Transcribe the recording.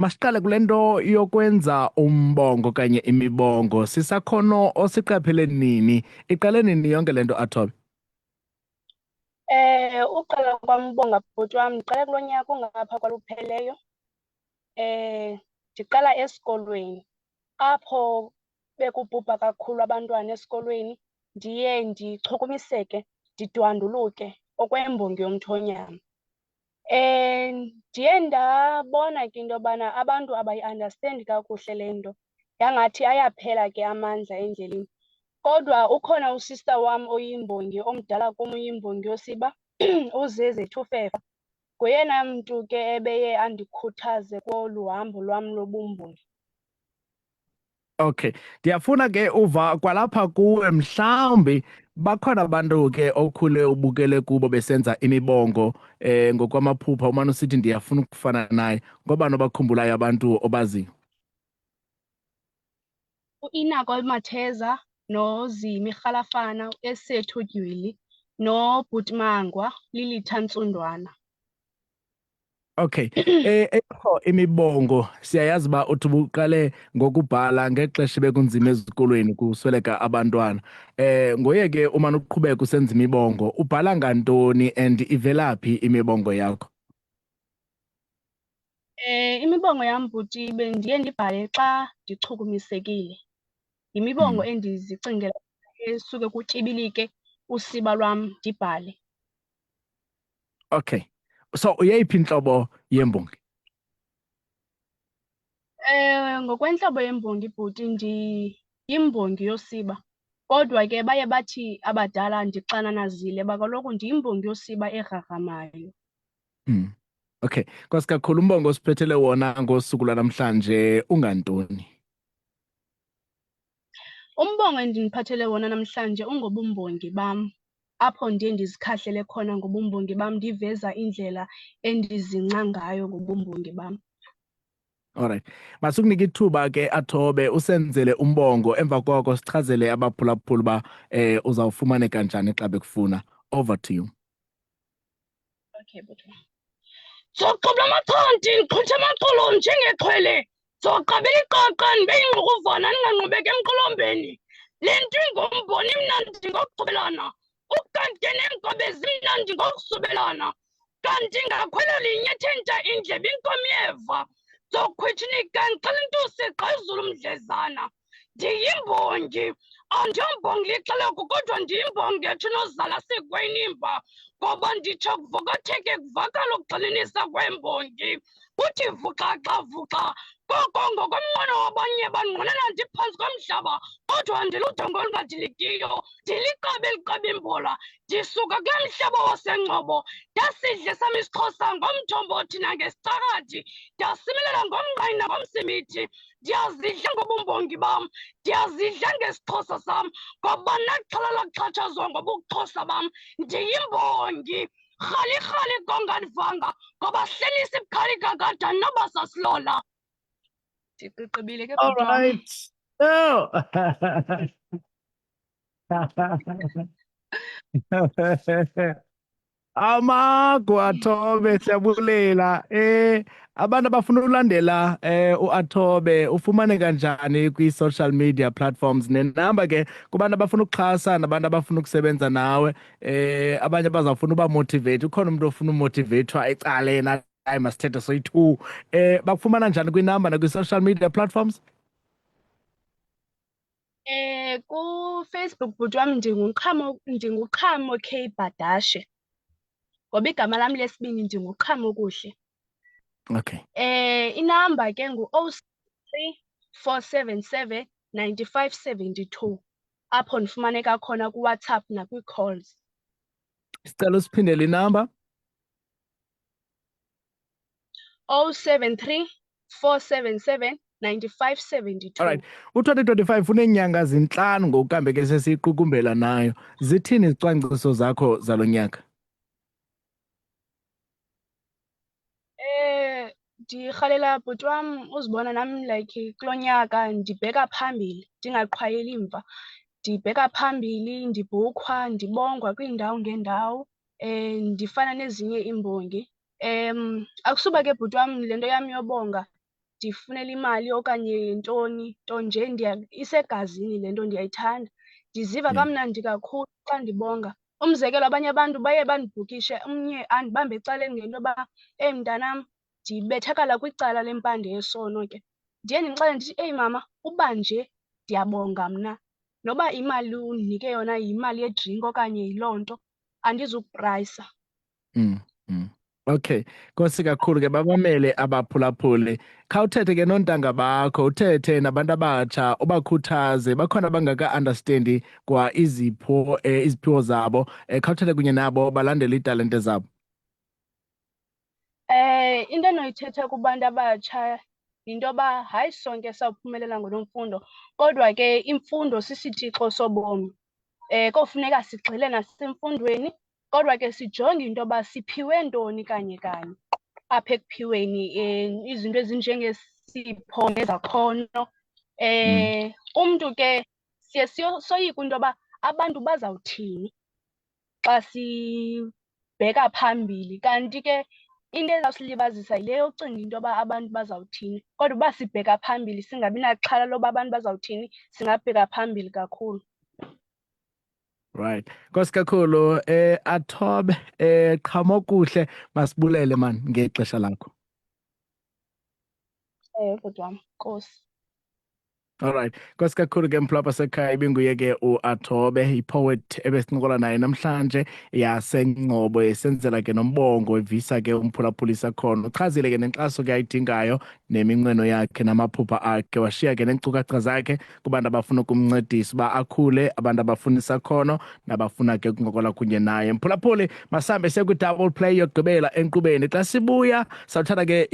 Masiqale kulento yokwenza umbongo kanye imibongo. Sisakhono osiqaphele nini? Iqale nini yonke lento Athobe? Uqala kwam ubonga bhuti wam ndiqale kulo nyaka ungapha kwalupheleyo. Ndiqala esikolweni apho bekubhubha kakhulu abantwana esikolweni, ndiye ndichukumiseke, ndidwanduluke okwembongi yomthonyama. Ndiye ndabona ke into yobana abantu abayi-andastendi kakuhle le nto, yangathi ayaphela ke amandla endleleni. Kodwa ukhona usista wam oyimbongi, omdala kum uyimbongi yosiba, uZeze Thufefa. Ngoyena mntu ke ebeye andikhuthaze kolu hambo lwam lobumbongi. Okay. Ndiyafuna ke uva kwalapha kuwe mhlawumbi bakhona abantu ke okhule ubukele kubo besenza imibongo ngokwamaphupha umane usithi ndiyafuna ukufana naye. Ngobani obakhumbulayo abantu obaziyo? U-Inako Matheza, noZimi Rhalafana, Esethu Dywili, noBhuti Mangwa, Lilitha Ntsundwana. Okay. Ekho imibongo siyayazi uba uthi ubuqale ngokubhala ngexesha bekunzima ezikolweni kusweleka abantwana. Ngoye ke umane uqhubeka usenza imibongo. Ubhala ngantoni and ivelaphi imibongo yakho? Imibongo yam bhuti bendiye ndibhale xa ndichukumisekile. Yimibongo endizicingela esuke kutyibilike usiba lwam ndibhale. Okay. So uyeyiphi intlobo yembongi? Ngokwentlobo yembongi bhuti ndiyimbongi yosiba, kodwa ke baye bathi abadala ndixananazile ba kaloku ndiyimbongi yosiba egrogramayo. Okay. Nkosi kakhulu, umbongo osiphethele wona ngosuku lwanamhlanje ungantoni? Umbongo endiniphathele wona namhlanje ungobumbongi bam, apho ndiye ndizikhahlele khona ngobumbongi bam, ndiveza indlela endizingca ngayo ngobumbongi bam. Alright. Masukunike ithuba ke Athobe usenzele umbongo, emva koko sichazele abaphulaphuli uba uzawufumaneka njani xa bekufuna. Over to you. Okay, bhuti. Zoqabula amachonti ndiqhuthe amaqolo njengexhwele, zoqabela iqaqa ndibe yingqukuvana ndingangqubeki emqolombeni. Le nto ingombona imnandi ngokugqibelana, ukanti ke neenkobe zimnandi ngokusubelana. Kanti ngakhwelo linye ethe ntsha indlebe inkomo yeva, zokhwitshinika ndixela intusi gqezulu mdlezana. Ndiyimbongi, andiyombongi lixeleko kodwa ndiyimbongi etsho nozala sekwenimba, ngoba nditsho kuvokotheke kuvakala ukugxininisa kwembongi. Kuthi vuxaxa vuxa, koko ngokomnqweno wabanye banqwenela ndiphantsi komhlaba, kodwa ndiludongo olungadilikiyo, ndiliqabe eliqaba imbola. Ndisuka kula mhlaba wasengcobo, ndasidle sam isiXhosa ngomthombothi nangesicarathi, ndasimelela ngomnqayi nangomsimithi. Ndiyazidla ngobumbongi bam, ndiyazidla ngesiXhosa sam, ngoba naxhala lakuxhatshazwa ngobuXhosa bam. Ndiyimbongi, rhali kongandivanga, ngoba hlelisa ibukhali kakade noba sasilola. Ndiqibile ke All bhuti wam. right. Oh. Amago Athobe, siyabulela. Abantu abafuna ulandela uAthobe ufumaneka njani kwi-social media platforms? Nenamba ke kubantu abafuna ukuxhasa nabantu abafuna ukusebenza nawe, abanye bazawufuna uba motivate. Ukhona umuntu ofuna umotivathwa ecaleni, hayi masithethe soyi-2. Bakufumana njani kwinamba nakwi-social media platforms? KuFacebook bhuti wam ndinguQhamo K Badashe, ngoba igama lam lesibini ndinguQhamo Kuhle. Okay. Inamba ke ngu-063 477 9572, apho ndifumaneka khona kuWhatsApp nakwii-calls. Sicela usiphindele inamba. 073 477 9572. Alright. U-2025 uneenyanga zintlanu ngokukambe ke sesiyiqukumbela nayo. Zithini izicwangciso zakho zalo nyaka? Ndirhalela bhuti wam uzibona nam like kulo nyaka ndibheka phambili, ndingaqhwayeli mva. Ndibheka phambili, ndibhukhwa, ndibongwa kwiindawo ngeendawo, ndifana nezinye iimbongi. Akusuba ke bhuti wam le nto yam yobonga ndifunela imali okanye ntoni, nto nje isegazini le nto, ndiyayithanda. Ndiziva kamnandi kakhulu xa ndibonga. Umzekelo, abanye abantu baye bandibhukishe, omnye andibambe ecaleni ngento yoba, eyi mntanam, ndibethakala kwicala lempande yesono ke. Ndiye ndimxelele ndithi, eyi mama, uba nje ndiyabonga mna, noba imali undinike yona yimali yedrinki okanye yiloo nto, andizukuprayisa. Okay, Nkosi kakhulu ke babamele abaphulaphuli. Khawuthethe ke noontanga bakho, uthethe nabantu abatsha, ubakhuthaze, bakhona abangaka-understandi kwa iziphiwo zabo. Khawuthethe kunye nabo balandele iitalente zabo. Into endinoyithetha kubantu abatsha yinto yoba hayi sonke sawuphumelela ngolo mfundo, kodwa ke imfundo sisitixo sobomi. Kofuneka sigxile nasemfundweni, kodwa ke sijonge into yoba siphiwe ntoni kanye kanye apha ekuphiweni, izinto ezinjengesipho nezakhono. Umntu ke siye soyike into yoba abantu bazawuthini xa sibheka phambili, kanti ke into ezawusilibazisa yile yocinga into yoba abantu bazawuthini. Kodwa uba sibheka phambili, singabi naxhala loba abantu bazawuthini, singabheka phambili kakhulu. Right. Nkosi kakhulu, Athobe, qhama okuhle, masibulele man ngexesha lakho. Bhuti wam, Nkosi. Alright, Nkosi kakhulu ke mphulapha sekhaya ibinguye ke uAthobe, ipoet ebesincokola naye namhlanje yaseNgcobo, esenzela ke nombongo, evisa ke umphulaphuli isakhono. Uchazile ke nenkxaso ke ayidingayo neminqweno yakhe namaphupha akhe, washiya ke neenkcukacha zakhe kubantu abafuna ukumncedisa uba akhule, abantu abafuna isakhono nabafuna ke ukuncokola kunye naye. Mphulaphuli, masambe sekwi-double play yokugqibela enkqubeni. Xa sibuya sawuthatha ke